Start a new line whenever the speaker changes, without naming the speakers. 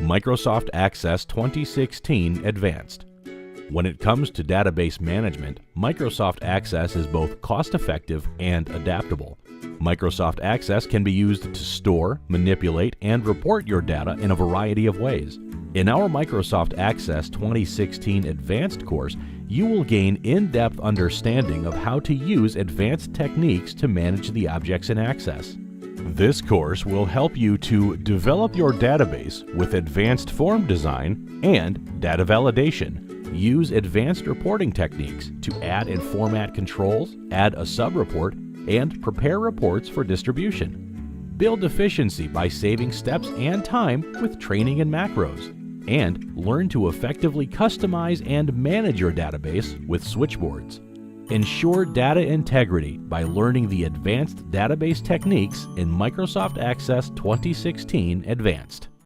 Microsoft Access 2016 Advanced. When it comes to database management, Microsoft Access is both cost-effective and adaptable. Microsoft Access can be used to store, manipulate, and report your data in a variety of ways. In our Microsoft Access 2016 Advanced course, you will gain in-depth understanding of how to use advanced techniques to manage the objects in Access. This course will help you to develop your database with advanced form design and data validation. Use advanced reporting techniques to add and format controls, add a sub-report, and prepare reports for distribution. Build efficiency by saving steps and time with training and macros. And learn to effectively customize and manage your database with switchboards. Ensure data integrity by learning the advanced database techniques in Microsoft Access 2016 Advanced.